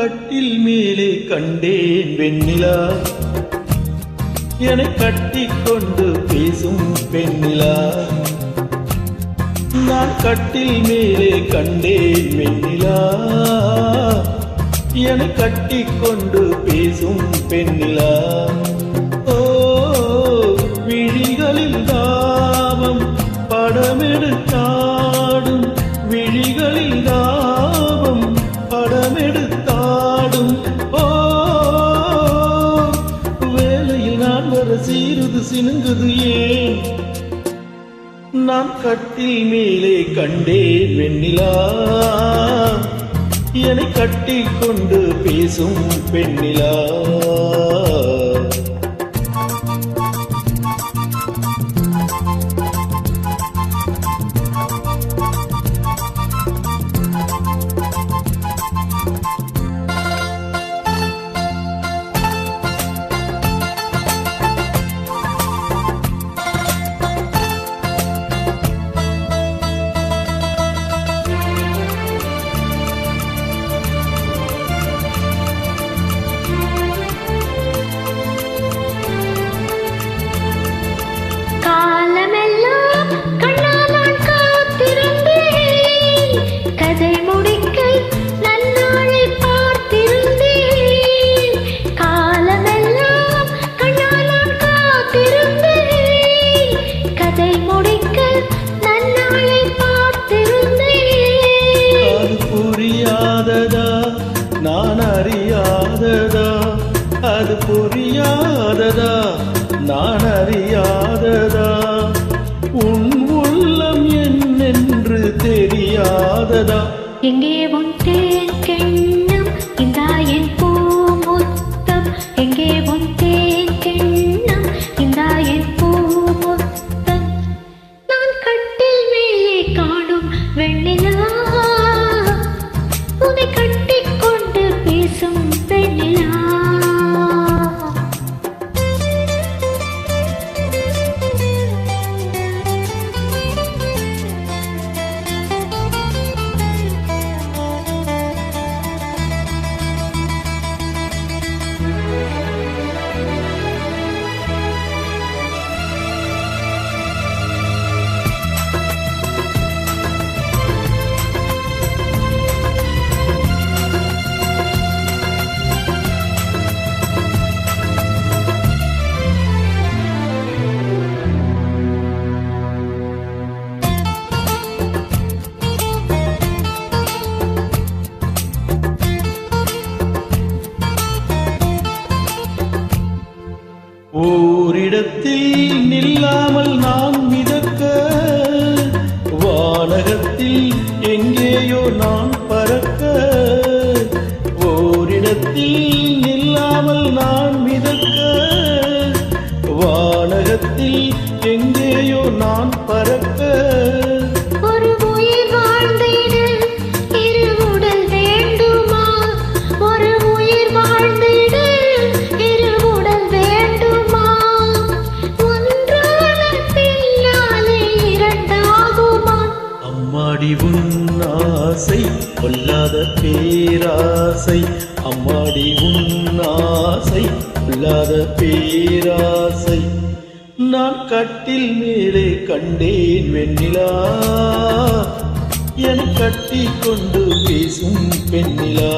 கட்டில் மேலே கண்டேன் வெண்ணிலா, என்னை கட்டிக்கொண்டு பேசும் பெண்ணிலா. நான் கட்டில் மேலே கண்டேன் வெண்ணிலா, என்னை கட்டிக்கொண்டு பேசும் பெண்ணிலா. ஓ விழிகளில் தாபம் படமெடுத்தாடும், விழிகளில் தாபம் படமெடுத்தாடும். ஓ வேலையில் நான் வர சீருது சினுங்குது ஏன்? நான் கட்டில் மேலே கண்டேன் வெண்ணிலா, என்னை கட்டிக்கொண்டு பேசும் பெண்ணிலா. நான் அறியாததா, அது புரியாததா, நான் அறியாததா, உன் உள்ளம் என்னென்று தெரியாததா. எங்கே உன் தேன் கிண்ணம், இந்தா என் பூமுத்தம். எங்கே உன் தேன் கிண்ணம், இந்தா என் பூமுத்தம். நான் கட்டில் மேலே காணும் வெண்ணிலா, உன்னை கட்டிக்கொண்டு பேசும் பெண்ணிலா. ஓரிடத்தில் நில்லாமல் நான் மிதக்க, வானகத்தில் எங்கேயோ நான் பறக்க. ஓரிடத்தில் நில்லாமல் நான் மிதக்க, வானகத்தில் எங்கேயோ நான் பறக்க. அம்மாடி உன் ஆசை கொல்லாத பேராசை, அம்மாடி உன் ஆசை கொல்லாத பேராசை. நான் கட்டில் மேலே கண்டேன் வெண்ணிலா, என்னை கட்டிக்கொண்டு பேசும் பெண்ணிலா.